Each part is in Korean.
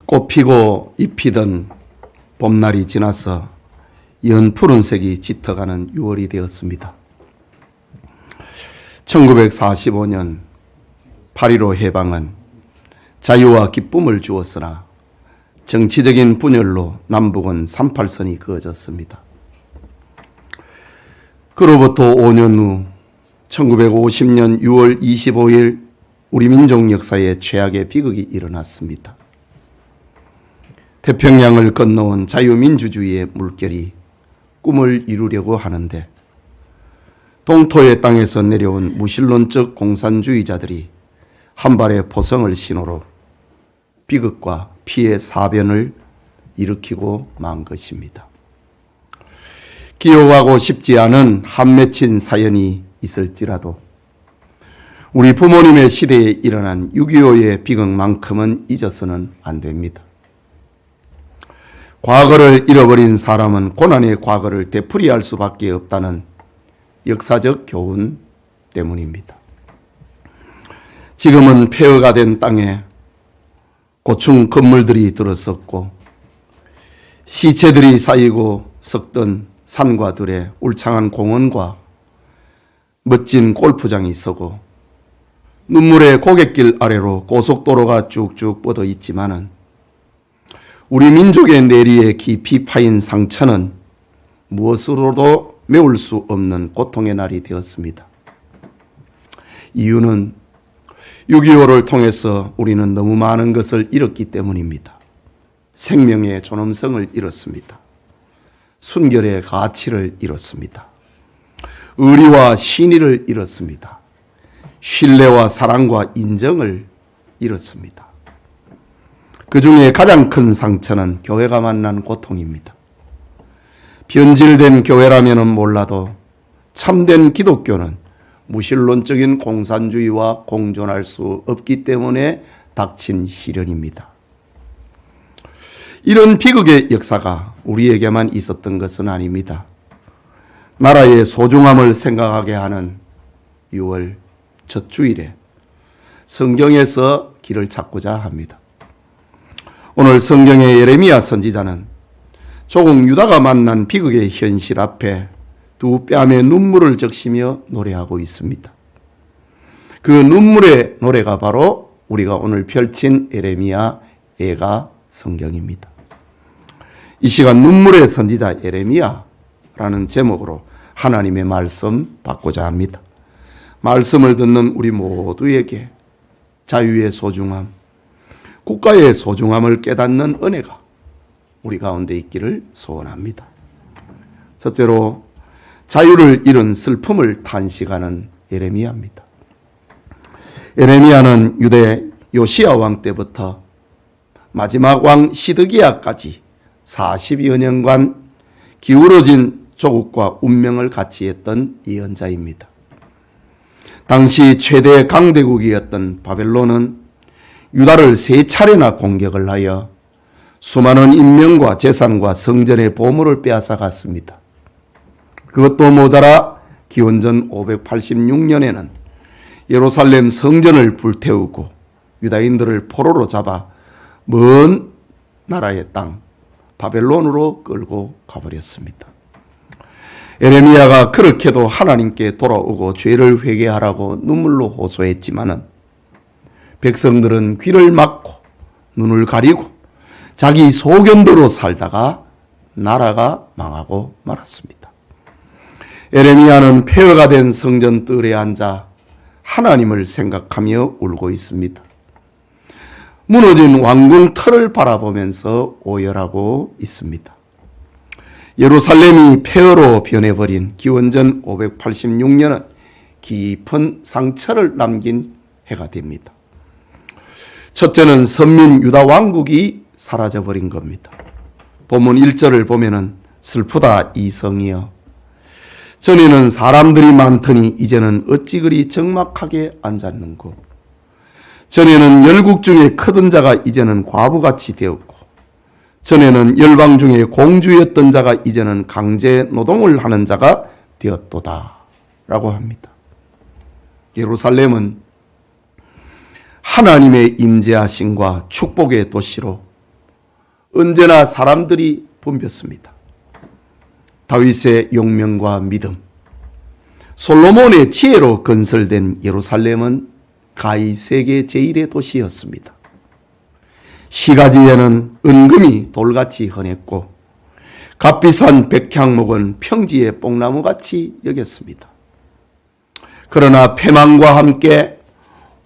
꽃피고 잎피던 봄날이 지나서 연 푸른색이 짙어가는 6월이 되었습니다. 1945년 8.15 해방은 자유와 기쁨을 주었으나 정치적인 분열로 남북은 38선이 그어졌습니다. 그로부터 5년 후 1950년 6월 25일 우리 민족 역사에 최악의 비극이 일어났습니다. 태평양을 건너온 자유민주주의의 물결이 꿈을 이루려고 하는데 동토의 땅에서 내려온 무신론적 공산주의자들이 한 발의 포성을 신호로 비극과 피해 사변을 일으키고 만 것입니다. 기억하고 싶지 않은 한 맺힌 사연이 있을지라도 우리 부모님의 시대에 일어난 6.25의 비극만큼은 잊어서는 안 됩니다. 과거를 잃어버린 사람은 고난의 과거를 되풀이할 수밖에 없다는 역사적 교훈 때문입니다. 지금은 폐허가 된 땅에 고층 건물들이 들어섰고 시체들이 쌓이고 썩던 산과 들에 울창한 공원과 멋진 골프장이 서고 눈물의 고갯길 아래로 고속도로가 쭉쭉 뻗어 있지만은 우리 민족의 내리에 깊이 파인 상처는 무엇으로도 메울 수 없는 고통의 날이 되었습니다. 이유는 6.25를 통해서 우리는 너무 많은 것을 잃었기 때문입니다. 생명의 존엄성을 잃었습니다. 순결의 가치를 잃었습니다. 의리와 신의를 잃었습니다. 신뢰와 사랑과 인정을 잃었습니다. 그 중에 가장 큰 상처는 교회가 만난 고통입니다. 변질된 교회라면 몰라도 참된 기독교는 무신론적인 공산주의와 공존할 수 없기 때문에 닥친 시련입니다. 이런 비극의 역사가 우리에게만 있었던 것은 아닙니다. 나라의 소중함을 생각하게 하는 6월 첫 주일에 성경에서 길을 찾고자 합니다. 오늘 성경의 예레미야 선지자는 조국 유다가 만난 비극의 현실 앞에 두 뺨에 눈물을 적시며 노래하고 있습니다. 그 눈물의 노래가 바로 우리가 오늘 펼친 예레미야 예가 성경입니다. 이 시간 눈물의 선지자 예레미야라는 제목으로 하나님의 말씀 받고자 합니다. 말씀을 듣는 우리 모두에게 자유의 소중함, 국가의 소중함을 깨닫는 은혜가 우리 가운데 있기를 소원합니다. 첫째로 자유를 잃은 슬픔을 탄식하는 예레미야입니다. 예레미야는 유대 요시야 왕 때부터 마지막 왕 시드기야까지 40여 년간 기울어진 조국과 운명을 같이 했던 예언자입니다. 당시 최대 강대국이었던 바벨론은 유다를 3차례나 공격을 하여 수많은 인명과 재산과 성전의 보물을 빼앗아갔습니다. 그것도 모자라 기원전 586년에는 예루살렘 성전을 불태우고 유다인들을 포로로 잡아 먼 나라의 땅 바벨론으로 끌고 가버렸습니다. 예레미야가 그렇게도 하나님께 돌아오고 죄를 회개하라고 눈물로 호소했지만은 백성들은 귀를 막고 눈을 가리고 자기 소견대로 살다가 나라가 망하고 말았습니다. 예레미야는 폐허가 된 성전 뜰에 앉아 하나님을 생각하며 울고 있습니다. 무너진 왕궁 털을 바라보면서 오열하고 있습니다. 예루살렘이 폐허로 변해버린 기원전 586년은 깊은 상처를 남긴 해가 됩니다. 첫째는 선민 유다 왕국이 사라져버린 겁니다. 본문 1절을 보면은 슬프다 이성이여 전에는 사람들이 많더니 이제는 어찌 그리 적막하게 앉았는고 전에는 열국 중에 크던 자가 이제는 과부같이 되었고 전에는 열방 중에 공주였던 자가 이제는 강제 노동을 하는 자가 되었도다 라고 합니다. 예루살렘은 하나님의 임재하심과 축복의 도시로 언제나 사람들이 붐볐습니다. 다윗의 용명과 믿음, 솔로몬의 지혜로 건설된 예루살렘은 가히 세계 제1의 도시였습니다. 시가지에는 은금이 돌같이 흔했고 값비싼 백향목은 평지의 뽕나무같이 여겼습니다. 그러나 패망과 함께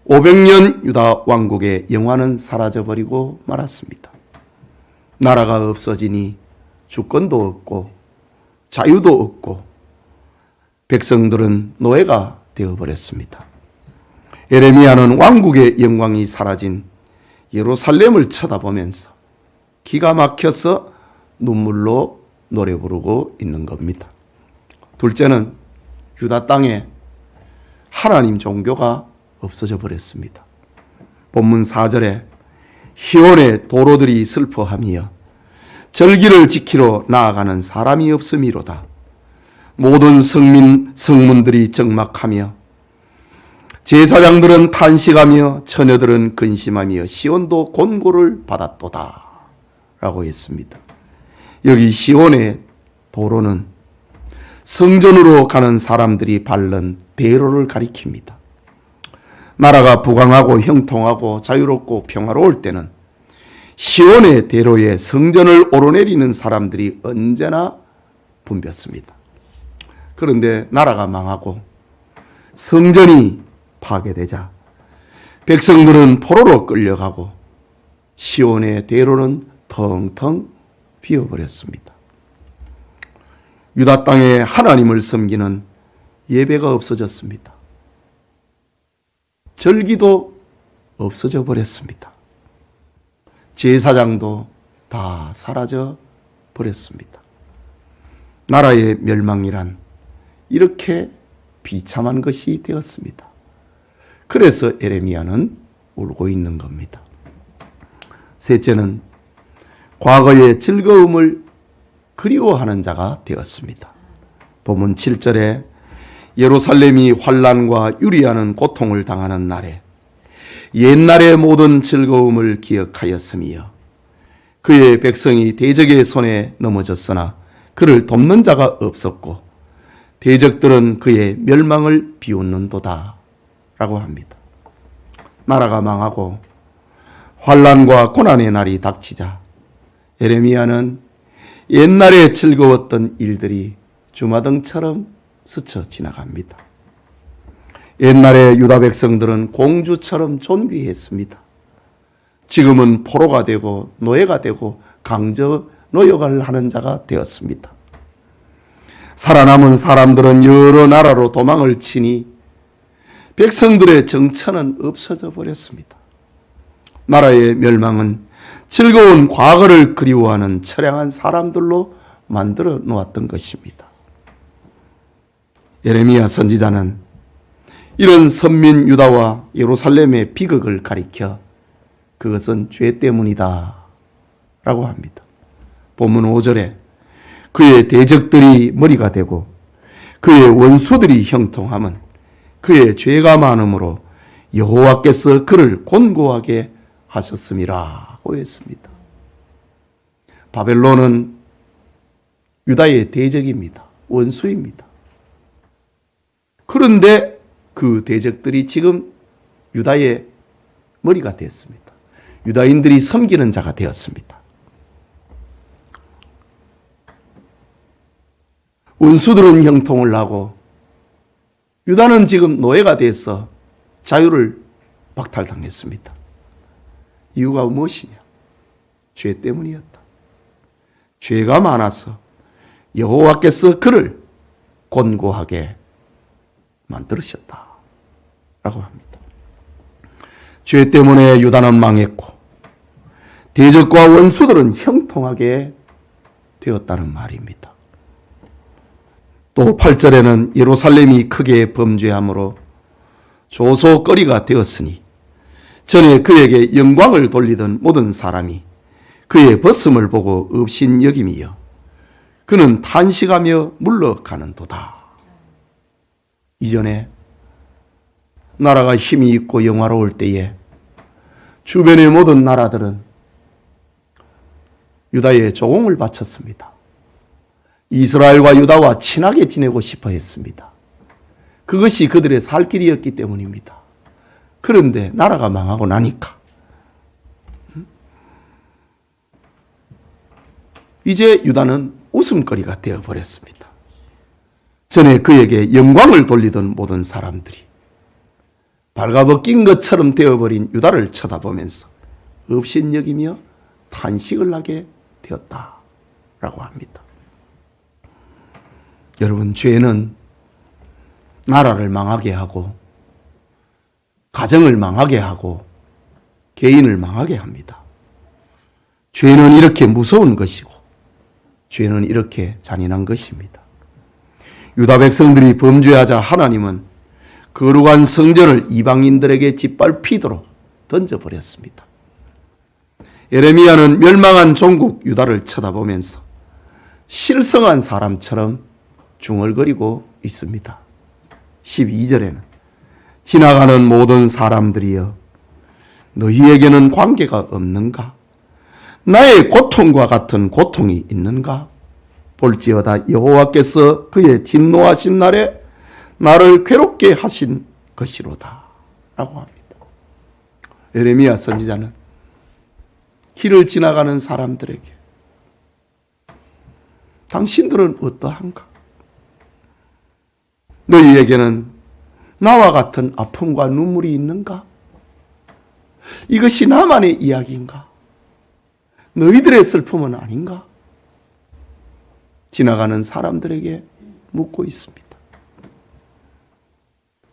500년 유다 왕국의 영화는 사라져버리고 말았습니다. 나라가 없어지니 주권도 없고 자유도 없고 백성들은 노예가 되어버렸습니다. 예레미야는 왕국의 영광이 사라진 예루살렘을 쳐다보면서 기가 막혀서 눈물로 노래 부르고 있는 겁니다. 둘째는 유다 땅에 하나님 종교가 없어져 버렸습니다. 본문 4절에 시온의 도로들이 슬퍼하며 절기를 지키러 나아가는 사람이 없음이로다. 모든 성문들이 적막하며 제사장들은 탄식하며 처녀들은 근심하며 시온도 곤고를 받았도다 라고 했습니다. 여기 시온의 도로는 성전으로 가는 사람들이 밟는 대로를 가리킵니다. 나라가 부강하고 형통하고 자유롭고 평화로울 때는 시온의 대로에 성전을 오르내리는 사람들이 언제나 붐볐습니다. 그런데 나라가 망하고 성전이 파괴되자 백성들은 포로로 끌려가고 시온의 대로는 텅텅 비어버렸습니다. 유다 땅에 하나님을 섬기는 예배가 없어졌습니다. 절기도 없어져 버렸습니다. 제사장도 다 사라져 버렸습니다. 나라의 멸망이란 이렇게 비참한 것이 되었습니다. 그래서 예레미야는 울고 있는 겁니다. 셋째는 과거의 즐거움을 그리워하는 자가 되었습니다. 본문 7절에 예루살렘이 환난과 유리하는 고통을 당하는 날에 옛날의 모든 즐거움을 기억하였으며 그의 백성이 대적의 손에 넘어졌으나 그를 돕는 자가 없었고 대적들은 그의 멸망을 비웃는도다 라고 합니다. 나라가 망하고 환난과 고난의 날이 닥치자 예레미야는 옛날에 즐거웠던 일들이 주마등처럼 스쳐 지나갑니다. 옛날에 유다 백성들은 공주처럼 존귀했습니다. 지금은 포로가 되고 노예가 되고 강저 노역을 하는 자가 되었습니다. 살아남은 사람들은 여러 나라로 도망을 치니 백성들의 정처는 없어져 버렸습니다. 나라의 멸망은 즐거운 과거를 그리워하는 처량한 사람들로 만들어 놓았던 것입니다. 예레미야 선지자는 이런 선민 유다와 예루살렘의 비극을 가리켜 그것은 죄 때문이다 라고 합니다. 본문 5절에 그의 대적들이 머리가 되고 그의 원수들이 형통함은 그의 죄가 많음으로 여호와께서 그를 곤고하게 하셨음이라고 했습니다. 바벨론은 유다의 대적입니다. 원수입니다. 그런데 그 대적들이 지금 유다의 머리가 되었습니다. 유다인들이 섬기는 자가 되었습니다. 원수들은 형통을 하고 유다는 지금 노예가 돼서 자유를 박탈당했습니다. 이유가 무엇이냐? 죄 때문이었다. 죄가 많아서 여호와께서 그를 곤고하게 만들으셨다 라고 합니다. 죄 때문에 유다는 망했고 대적과 원수들은 형통하게 되었다는 말입니다. 또 8절에는 예루살렘이 크게 범죄함으로 조소거리가 되었으니 전에 그에게 영광을 돌리던 모든 사람이 그의 벗음을 보고 업신여김이여 그는 탄식하며 물러가는도다. 이전에 나라가 힘이 있고 영화로울 때에 주변의 모든 나라들은 유다에 조공을 바쳤습니다. 이스라엘과 유다와 친하게 지내고 싶어 했습니다. 그것이 그들의 살 길이었기 때문입니다. 그런데 나라가 망하고 나니까 이제 유다는 웃음거리가 되어버렸습니다. 전에 그에게 영광을 돌리던 모든 사람들이 발가벗긴 것처럼 되어버린 유다를 쳐다보면서 업신여기며 탄식을 하게 되었다라고 합니다. 여러분, 죄는 나라를 망하게 하고 가정을 망하게 하고 개인을 망하게 합니다. 죄는 이렇게 무서운 것이고 죄는 이렇게 잔인한 것입니다. 유다 백성들이 범죄하자 하나님은 거룩한 성전을 이방인들에게 짓밟히도록 던져버렸습니다. 예레미야는 멸망한 종국 유다를 쳐다보면서 실성한 사람처럼 중얼거리고 있습니다. 12절에는 지나가는 모든 사람들이여 너희에게는 관계가 없는가? 나의 고통과 같은 고통이 있는가? 볼지어다 여호와께서 그의 진노하신 날에 나를 괴롭게 하신 것이로다 라고 합니다. 예레미야 선지자는 길을 지나가는 사람들에게 당신들은 어떠한가? 너희에게는 나와 같은 아픔과 눈물이 있는가? 이것이 나만의 이야기인가? 너희들의 슬픔은 아닌가? 지나가는 사람들에게 묻고 있습니다.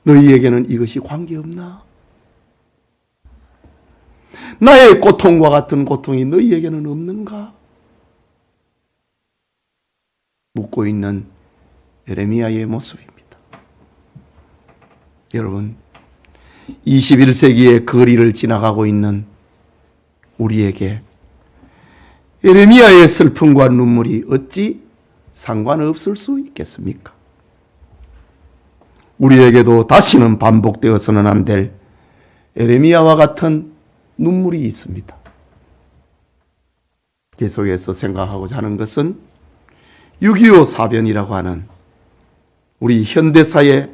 너희에게는 이것이 관계없나? 나의 고통과 같은 고통이 너희에게는 없는가? 묻고 있는 예레미야의 모습입니다. 여러분, 21세기의 거리를 지나가고 있는 우리에게 예레미야의 슬픔과 눈물이 어찌 상관없을 수 있겠습니까? 우리에게도 다시는 반복되어서는 안 될 예레미야와 같은 눈물이 있습니다. 계속해서 생각하고자 하는 것은 6.25 사변이라고 하는 우리 현대사의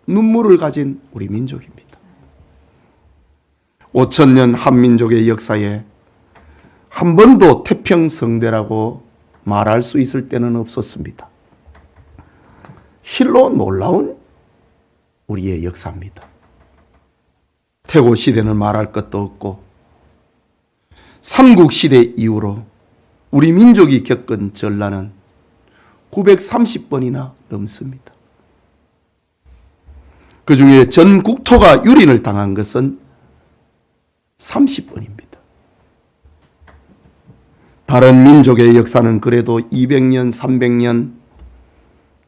눈물을 가진 우리 민족입니다. 5,000년 한민족의 역사에 한 번도 태평성대라고 말할 수 있을 때는 없었습니다. 실로 놀라운 우리의 역사입니다. 태고 시대는 말할 것도 없고 삼국시대 이후로 우리 민족이 겪은 전란은 930번이나 넘습니다. 그 중에 전 국토가 유린을 당한 것은 30번입니다. 다른 민족의 역사는 그래도 200년, 300년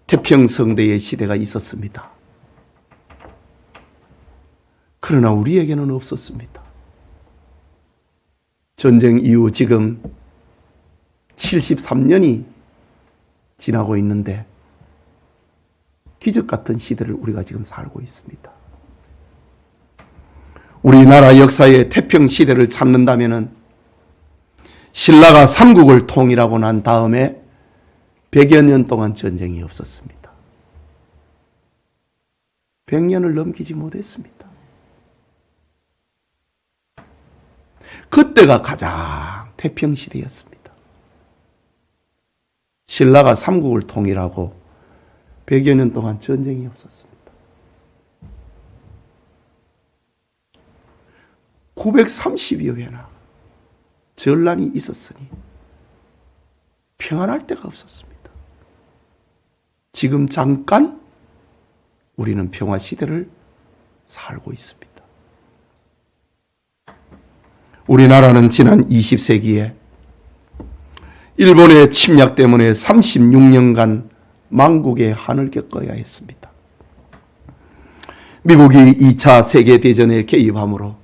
태평성대의 시대가 있었습니다. 그러나 우리에게는 없었습니다. 전쟁 이후 지금 73년이 지나고 있는데 기적 같은 시대를 우리가 지금 살고 있습니다. 우리나라 역사의 태평 시대를 찾는다면은 신라가 삼국을 통일하고 난 다음에 100여 년 동안 전쟁이 없었습니다. 100년을 넘기지 못했습니다. 그때가 가장 태평 시대였습니다. 신라가 삼국을 통일하고 100여 년 동안 전쟁이 없었습니다. 930여 회나 전란이 있었으니 평안할 데가 없었습니다. 지금 잠깐 우리는 평화 시대를 살고 있습니다. 우리나라는 지난 20세기에 일본의 침략 때문에 36년간 망국의 한을 겪어야 했습니다. 미국이 2차 세계대전에 개입함으로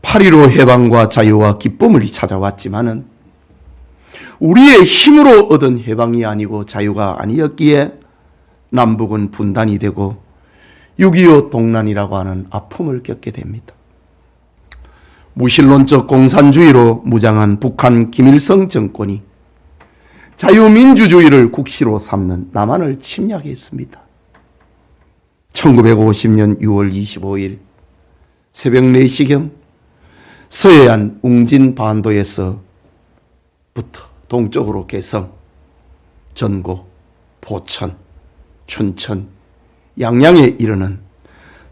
8.15 해방과 자유와 기쁨을 찾아왔지만은 우리의 힘으로 얻은 해방이 아니고 자유가 아니었기에 남북은 분단이 되고 6.25 동란이라고 하는 아픔을 겪게 됩니다. 무신론적 공산주의로 무장한 북한 김일성 정권이 자유민주주의를 국시로 삼는 남한을 침략했습니다. 1950년 6월 25일 새벽 4시경 서해안 웅진 반도에서부터 동쪽으로 개성, 전곡, 포천, 춘천, 양양에 이르는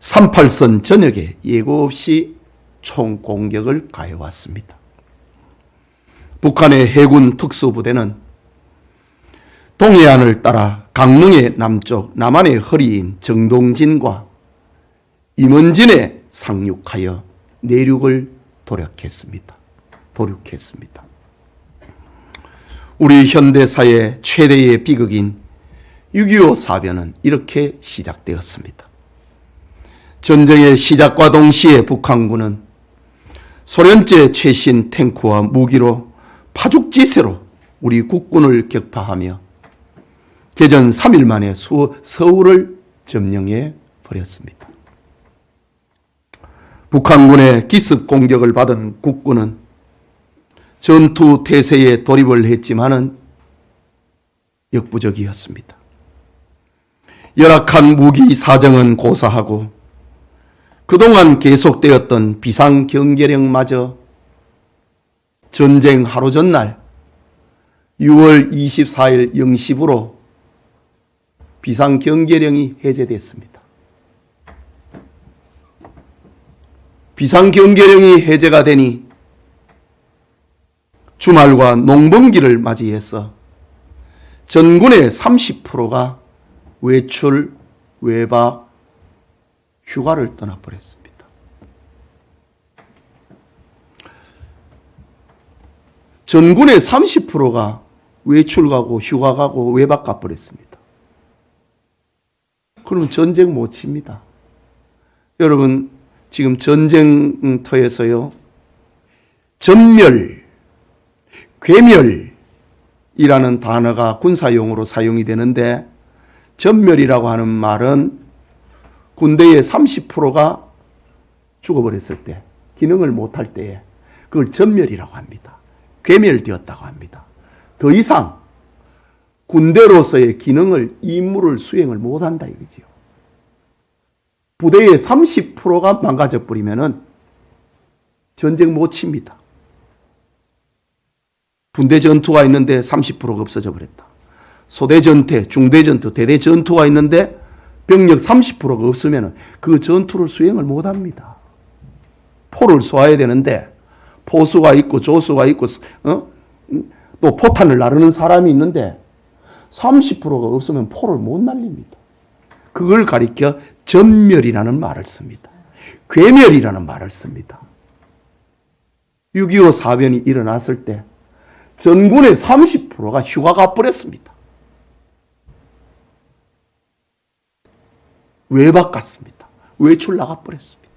38선 전역에 예고 없이 총공격을 가해왔습니다. 북한의 해군 특수부대는 동해안을 따라 강릉의 남쪽 남한의 허리인 정동진과 임원진에 상륙하여 내륙을 도륙했습니다. 우리 현대사의 최대의 비극인 6.25 사변은 이렇게 시작되었습니다. 전쟁의 시작과 동시에 북한군은 소련제 최신 탱크와 무기로 파죽지세로 우리 국군을 격파하며 개전 3일 만에 서울을 점령해 버렸습니다. 북한군의 기습 공격을 받은 국군은 전투 태세에 돌입을 했지만은 역부족이었습니다. 열악한 무기 사정은 고사하고 그동안 계속되었던 비상경계령마저 전쟁 하루 전날 6월 24일 0시부로 비상경계령이 해제됐습니다. 비상경계령이 해제가 되니 주말과 농번기를 맞이해서 전군의 30%가 외출, 외박, 휴가를 떠나버렸습니다. 전군의 30%가 외출 가고 휴가 가고 외박 가버렸습니다. 그러면 전쟁 못 칩니다. 여러분 지금 전쟁터에서요 전멸, 괴멸이라는 단어가 군사용어로 사용이 되는데 전멸이라고 하는 말은 군대의 30%가 죽어버렸을 때, 기능을 못할 때에 그걸 전멸이라고 합니다. 괴멸되었다고 합니다. 더 이상 군대로서의 기능을, 임무를 수행을 못한다 이거지요. 부대의 30%가 망가져 버리면은 전쟁 못 칩니다. 분대 전투가 있는데 30%가 없어져 버렸다. 소대 전투, 중대 전투, 대대 전투가 있는데 병력 30%가 없으면 그 전투를 수행을 못합니다. 포를 쏘아야 되는데 포수가 있고 조수가 있고 또 포탄을 나르는 사람이 있는데 30%가 없으면 포를 못 날립니다. 그걸 가리켜 전멸이라는 말을 씁니다. 괴멸이라는 말을 씁니다. 6.25 사변이 일어났을 때 전군의 30%가 휴가 가버렸습니다. 외박 갔습니다. 외출 나가버렸습니다.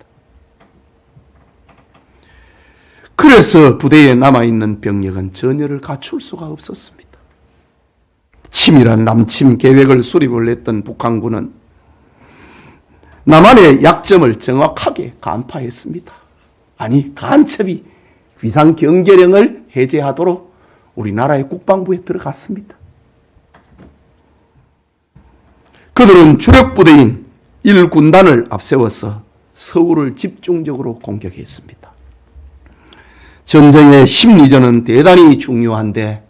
그래서 부대에 남아있는 병력은 전열을 갖출 수가 없었습니다. 치밀한 남침 계획을 수립을 했던 북한군은 남한의 약점을 정확하게 간파했습니다. 아니, 간첩이 비상경계령을 해제하도록 우리나라의 국방부에 들어갔습니다. 그들은 주력부대인 1군단을 앞세워서 서울을 집중적으로 공격했습니다. 전쟁의 심리전은 대단히 중요한데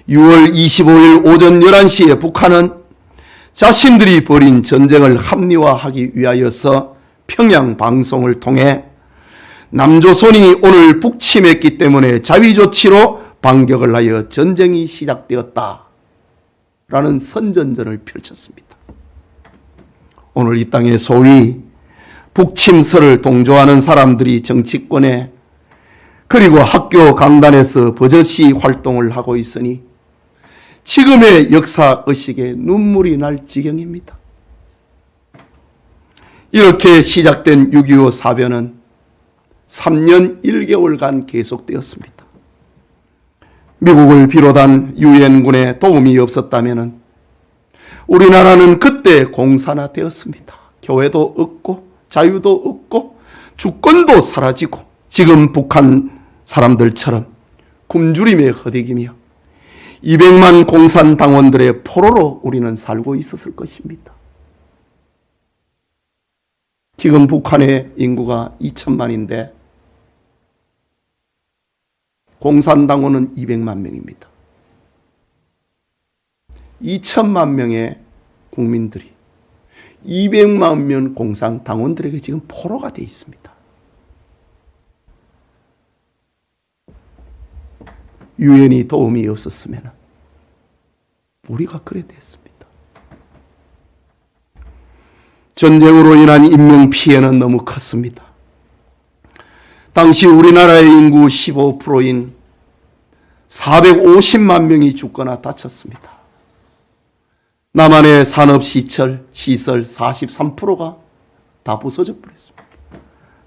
6월 25일 오전 11시에 북한은 자신들이 벌인 전쟁을 합리화하기 위하여서 평양 방송을 통해 남조선이 오늘 북침했기 때문에 자위조치로 반격을 하여 전쟁이 시작되었다 라는 선전전을 펼쳤습니다. 오늘 이 땅에 소위 북침설을 동조하는 사람들이 정치권에 그리고 학교 강단에서 버젓이 활동을 하고 있으니 지금의 역사의식에 눈물이 날 지경입니다. 이렇게 시작된 6.25 사변은 3년 1개월간 계속되었습니다. 미국을 비롯한 유엔군의 도움이 없었다면 우리나라는 그때 공산화되었습니다. 교회도 없고 자유도 없고 주권도 사라지고 지금 북한 사람들처럼 굶주림에 허덕이며 200만 공산당원들의 포로로 우리는 살고 있었을 것입니다. 지금 북한의 인구가 2천만인데 공산당원은 200만 명입니다. 2천만 명의 국민들이 200만 명 공산당원들에게 지금 포로가 되어 있습니다. 유엔이 도움이 없었으면 우리가 그래 됐습니다. 전쟁으로 인한 인명 피해는 너무 컸습니다. 당시 우리나라의 인구 15%인 450만 명이 죽거나 다쳤습니다. 남한의 산업시설 43%가 다 부서져 버렸습니다.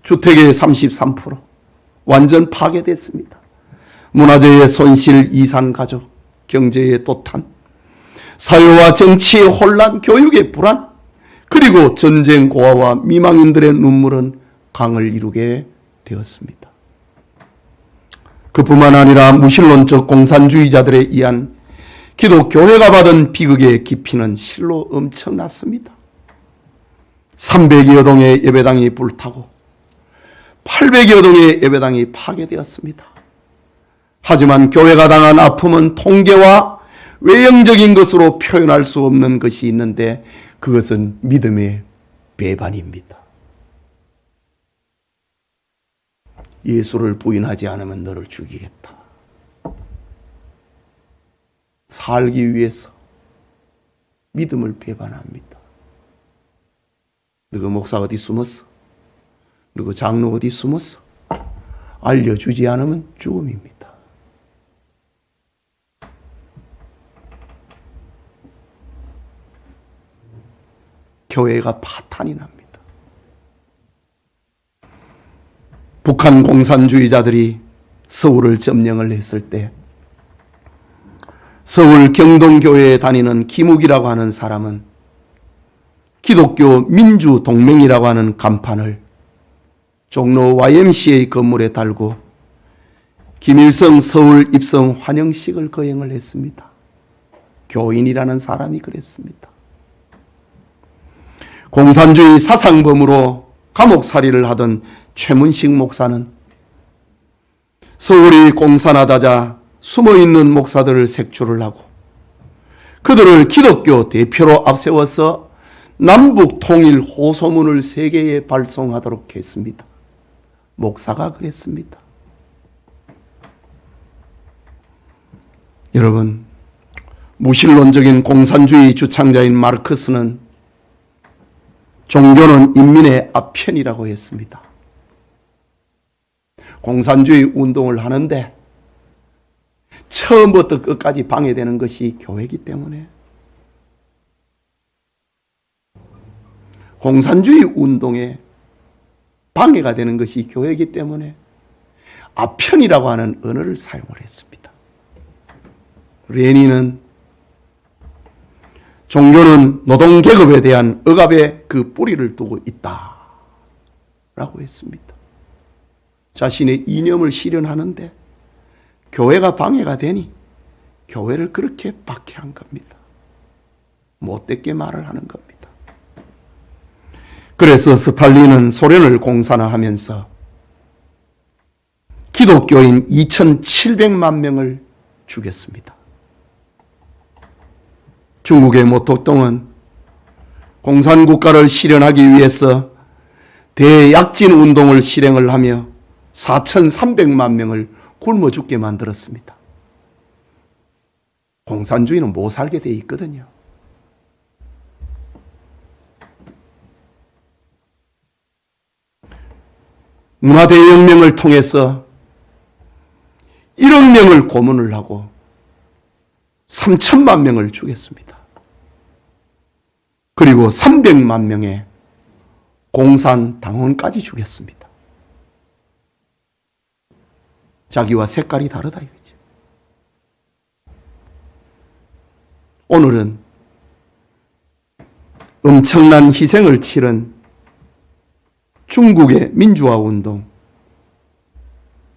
주택의 33% 완전 파괴됐습니다. 문화재의 손실, 이산 가족, 경제의 도탄, 사회와 정치의 혼란, 교육의 불안, 그리고 전쟁 고아와 미망인들의 눈물은 강을 이루게 되었습니다. 그뿐만 아니라 무신론적 공산주의자들에 의한 기독교회가 받은 비극의 깊이는 실로 엄청났습니다. 300여 동의 예배당이 불타고 800여 동의 예배당이 파괴되었습니다. 하지만 교회가 당한 아픔은 통계와 외형적인 것으로 표현할 수 없는 것이 있는데 그것은 믿음의 배반입니다. 예수를 부인하지 않으면 너를 죽이겠다. 살기 위해서 믿음을 배반합니다. 너그 목사 어디 숨었어? 너그 장로 어디 숨었어? 알려주지 않으면 죽음입니다. 교회가 파탄이 납니다. 북한 공산주의자들이 서울을 점령을 했을 때 서울 경동교회에 다니는 김욱이라고 하는 사람은 기독교 민주동맹이라고 하는 간판을 종로 YMCA 건물에 달고 김일성 서울 입성 환영식을 거행을 했습니다. 교인이라는 사람이 그랬습니다. 공산주의 사상범으로 감옥살이를 하던 최문식 목사는 서울이 공산화되자 숨어있는 목사들을 색출을 하고 그들을 기독교 대표로 앞세워서 남북 통일 호소문을 세계에 발송하도록 했습니다. 목사가 그랬습니다. 여러분, 무신론적인 공산주의 주창자인 마르크스는 종교는 인민의 아편이라고 했습니다. 공산주의 운동을 하는데 처음부터 끝까지 방해되는 것이 교회이기 때문에 공산주의 운동에 방해가 되는 것이 교회이기 때문에 아편이라고 하는 언어를 사용을 했습니다. 레닌은 종교는 노동계급에 대한 억압의 그 뿌리를 두고 있다라고 했습니다. 자신의 이념을 실현하는데 교회가 방해가 되니 교회를 그렇게 박해한 겁니다. 못되게 말을 하는 겁니다. 그래서 스탈린은 소련을 공산화하면서 기독교인 2,700만 명을 죽였습니다. 중국의 모택동은 공산국가를 실현하기 위해서 대약진 운동을 실행을 하며 4,300만 명을 굶어 죽게 만들었습니다. 공산주의는 못 살게 돼 있거든요. 문화대혁명을 통해서 1억 명을 고문을 하고 3천만 명을 죽였습니다. 그리고 300만 명의 공산당원까지 죽였습니다. 자기와 색깔이 다르다 이거죠. 오늘은 엄청난 희생을 치른 중국의 민주화 운동,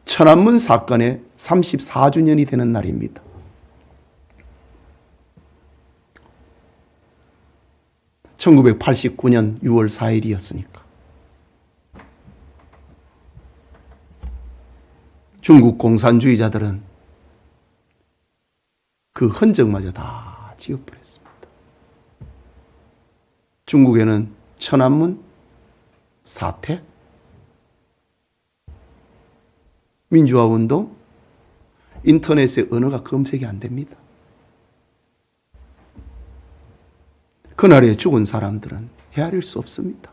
천안문 사건의 34주년이 되는 날입니다. (1989년 6월 4일이었으니까) 중국 공산주의자들은 그 흔적마저 다 지워버렸습니다. 중국에는 천안문 사태, 민주화운동, 인터넷에 언어가 검색이 안 됩니다. 그날에 죽은 사람들은 헤아릴 수 없습니다.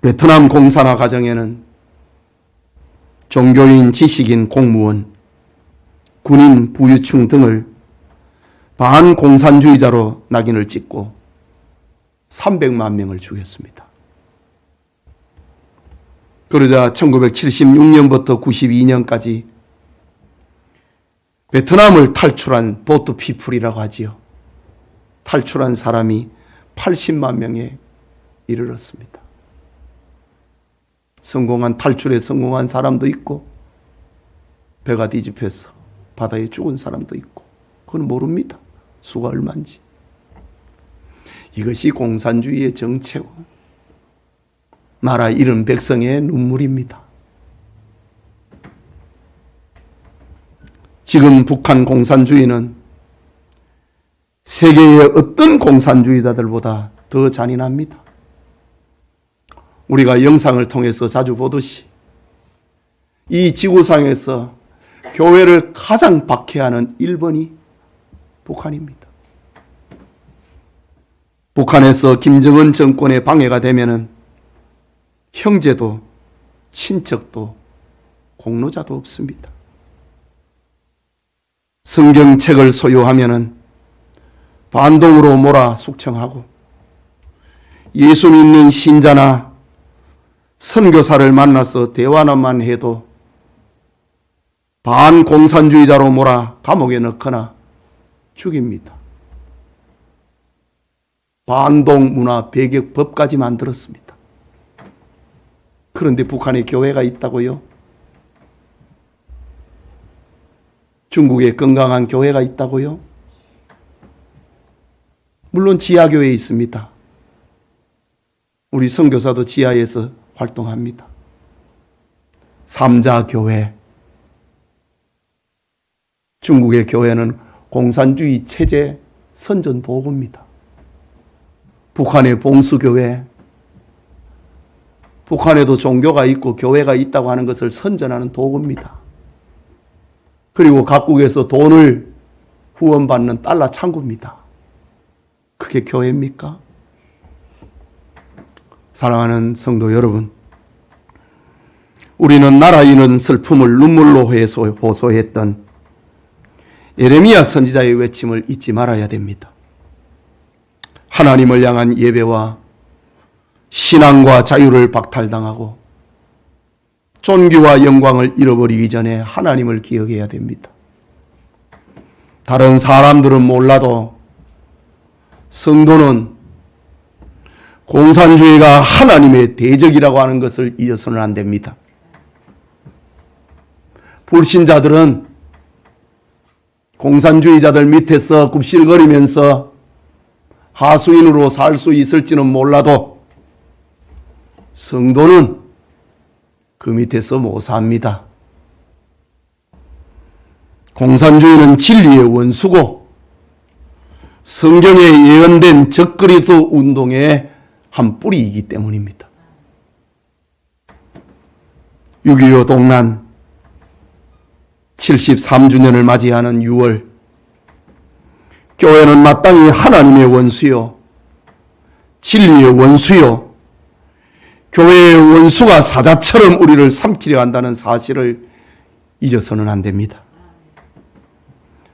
베트남 공산화 과정에는 종교인, 지식인, 공무원, 군인, 부유층 등을 반공산주의자로 낙인을 찍고 300만 명을 죽였습니다. 그러자 1976년부터 92년까지 베트남을 탈출한 보트 피플이라고 하지요. 탈출한 사람이 80만 명에 이르렀습니다. 탈출에 성공한 사람도 있고 배가 뒤집혀서 바다에 죽은 사람도 있고 그건 모릅니다. 수가 얼마인지. 이것이 공산주의의 정체고 나라 잃은 백성의 눈물입니다. 지금 북한 공산주의는 세계의 어떤 공산주의자들보다 더 잔인합니다. 우리가 영상을 통해서 자주 보듯이 이 지구상에서 교회를 가장 박해하는 1번이 북한입니다. 북한에서 김정은 정권의 방해가 되면은 형제도 친척도 공로자도 없습니다. 성경책을 소유하면은 반동으로 몰아 숙청하고 예수 믿는 신자나 선교사를 만나서 대화만 해도 반공산주의자로 몰아 감옥에 넣거나 죽입니다. 반동 문화 배격법까지 만들었습니다. 그런데 북한에 교회가 있다고요? 중국에 건강한 교회가 있다고요? 물론 지하교회에 있습니다. 우리 선교사도 지하에서 활동합니다. 삼자교회. 중국의 교회는 공산주의 체제 선전 도구입니다. 북한의 봉수교회, 북한에도 종교가 있고 교회가 있다고 하는 것을 선전하는 도구입니다. 그리고 각국에서 돈을 후원받는 달러 창구입니다. 그게 교회입니까? 사랑하는 성도 여러분, 우리는 나라 잃은 슬픔을 눈물로 호소했던 예레미야 선지자의 외침을 잊지 말아야 됩니다. 하나님을 향한 예배와 신앙과 자유를 박탈당하고 존귀와 영광을 잃어버리기 전에 하나님을 기억해야 됩니다. 다른 사람들은 몰라도 성도는 공산주의가 하나님의 대적이라고 하는 것을 잊어서는 안 됩니다. 불신자들은 공산주의자들 밑에서 굽실거리면서 하수인으로 살 수 있을지는 몰라도 성도는 그 밑에서 못 삽니다. 공산주의는 진리의 원수고 성경에 예언된 적그리스도 운동의 한 뿌리이기 때문입니다. 6.25 동란 73주년을 맞이하는 6월, 교회는 마땅히 하나님의 원수요, 진리의 원수요, 교회의 원수가 사자처럼 우리를 삼키려 한다는 사실을 잊어서는 안 됩니다.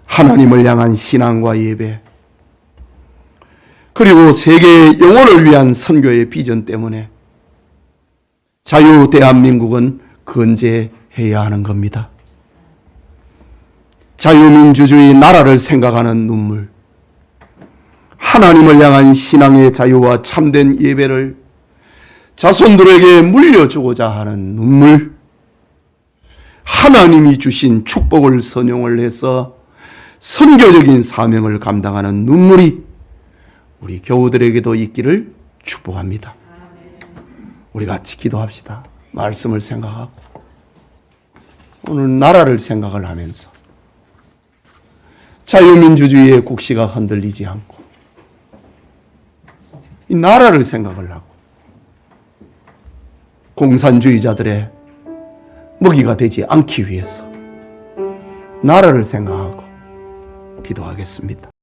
하나님을 향한 신앙과 예배, 그리고 세계의 영혼을 위한 선교의 비전 때문에 자유 대한민국은 건재해야 하는 겁니다. 자유민주주의 나라를 생각하는 눈물, 하나님을 향한 신앙의 자유와 참된 예배를 자손들에게 물려주고자 하는 눈물, 하나님이 주신 축복을 선용을 해서 선교적인 사명을 감당하는 눈물이 우리 교우들에게도 있기를 축복합니다. 우리 같이 기도합시다. 말씀을 생각하고 오늘 나라를 생각을 하면서 자유민주주의의 국시가 흔들리지 않고 이 나라를 생각을 하고 공산주의자들의 먹이가 되지 않기 위해서 나라를 생각하고 기도하겠습니다.